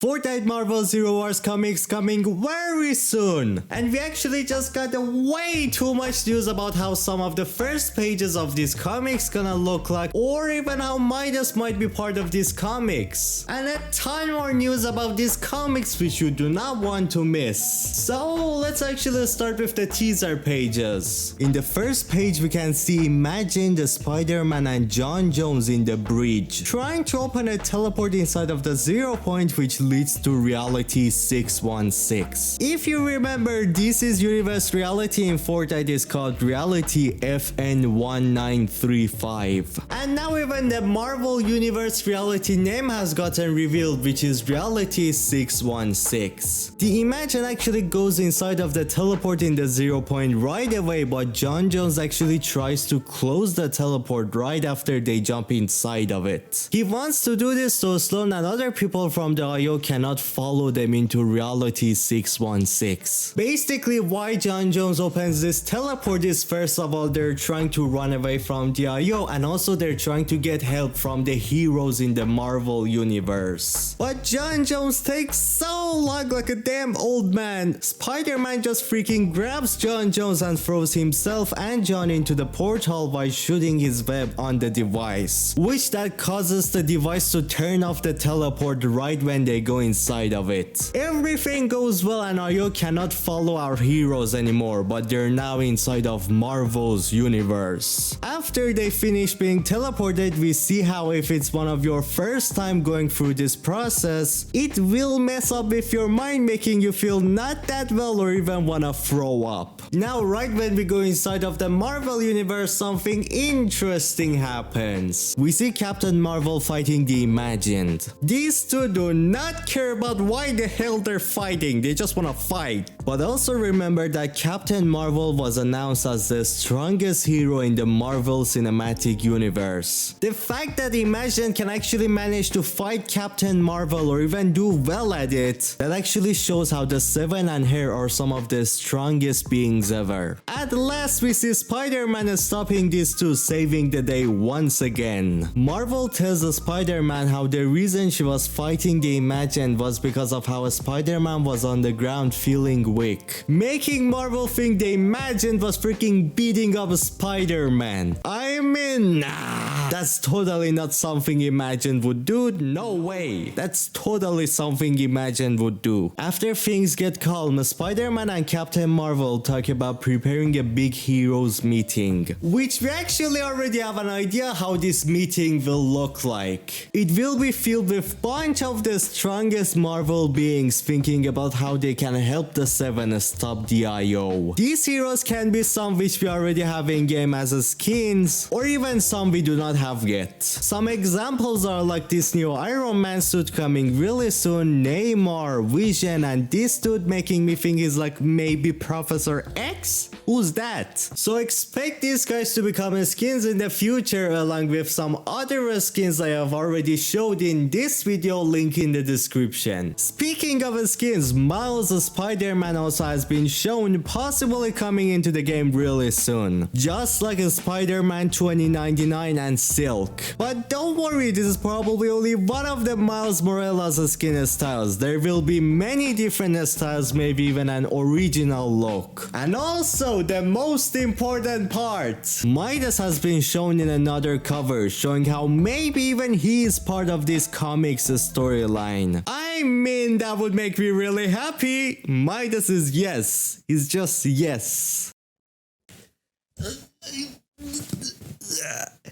Fortnite Marvel Zero Wars comics coming very soon, and we actually just got way too much news about how some of the first pages of these comics gonna look like, or even how Midas might be part of these comics, and a ton more news about these comics which you do not want to miss. So let's actually start with the teaser pages. In the first page we can see Imagine, the Spider-Man and John Jones in the bridge, trying to open a teleport inside of the 0 point which leads to Reality 616. If you remember, DC's universe reality in Fortnite is called Reality FN1935. And now even the Marvel Universe reality name has gotten revealed, which is Reality 616. The Imagine actually goes inside of the teleport in the 0 point right away, but John Jones actually tries to close the teleport right after they jump inside of it. He wants to do this so Sloan and other people from the IO cannot follow them into Reality 616. Basically, why John Jones opens this teleport is, first of all, they're trying to run away from the IO, and also they're trying to get help from the heroes in the Marvel universe. But John Jones takes so long, like a damn old man. Spider-Man just freaking grabs John Jones and throws himself and John into the portal by shooting his web on the device, which that causes the device to turn off the teleport right when they go inside of it. Everything goes well and IO cannot follow our heroes anymore, but they're now inside of Marvel's universe. After they finish being teleported, we see how if it's one of your first time going through this process, it will mess up with your mind, making you feel not that well or even wanna throw up. Now right when we go inside of the Marvel universe, something interesting happens. We see Captain Marvel fighting the Imagined. These two do not care about why the hell they're fighting, they just wanna fight. But also remember that Captain Marvel was announced as the strongest hero in the Marvel Cinematic Universe. The fact that Imagine can actually manage to fight Captain Marvel or even do well at it, that actually shows how the Seven and her are some of the strongest beings ever. At last we see Spider-Man stopping these two, saving the day once again. Marvel tells the Spider-Man how the reason she was fighting the Imagine was because of how Spider-Man was on the ground feeling weak, making Marvel think the Imagine was freaking beating up Spider-Man. I mean, nah, that's totally not something Imagine would do, no way. That's totally something Imagine would do. After things get calm, Spider-Man and Captain Marvel talk about preparing a big heroes meeting, which we actually already have an idea how this meeting will look like. It will be filled with bunch of the strongest Marvel beings thinking about how they can help the Seven stop the IO. These heroes can be some which we already have in game as skins, or even some we do not have yet. Some examples are like this new Iron Man suit coming really soon, Neymar, Vision, and this dude making me think is like maybe Professor X? Who's that? So expect these guys to become skins in the future, along with some other skins I have already showed in this video, link in the description. Speaking of skins, Miles Spider-Man also has been shown possibly coming into the game really soon, just like Spider-Man 2099 and Silk. But don't worry, this is probably only one of the Miles Morales skin styles. There will be many different styles, maybe even an original look. And also the most important part, Midas has been shown in another cover, showing how maybe even he is part of this comics storyline. I mean, that would make me really happy. Midas is yes. He's just yes.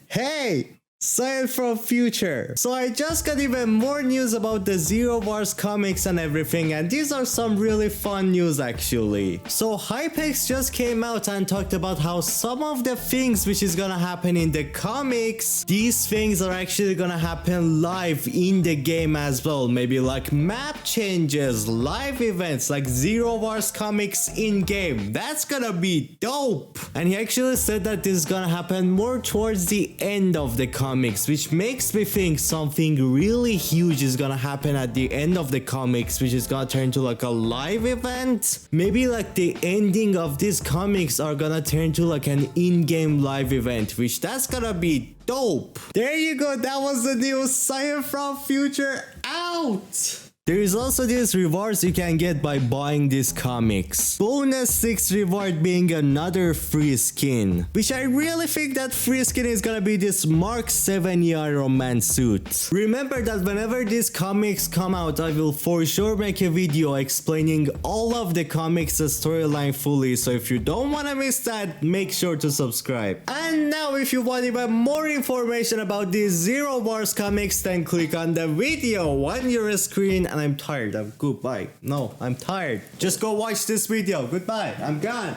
Hey! Scyan from future. So I just got even more news about the Zero Wars comics and everything, and these are some really fun news actually. So Hypex just came out and talked about how some of the things which is gonna happen in the comics, these things are actually gonna happen live in the game as well. Maybe like map changes, live events like Zero Wars comics in game. That's gonna be dope. And he actually said that this is gonna happen more towards the end of the comics, which makes me think something really huge is gonna happen at the end of the comics, which is gonna turn to like a live event. Maybe like the ending of these comics are gonna turn to like an in-game live event, which that's gonna be dope. There you go, that was the new Scyan from future out. There is also these rewards you can get by buying these comics. Bonus 6 reward being another free skin, which I really think that free skin is gonna be this Mark 7 Iron Man suit. Remember that whenever these comics come out, I will for sure make a video explaining all of the comics storyline fully, so if you don't wanna miss that, make sure to subscribe. And now if you want even more information about these Zero Wars comics, then click on the video on your screen. And I'm tired. Goodbye. No, I'm tired. Just go watch this video. Goodbye. I'm gone.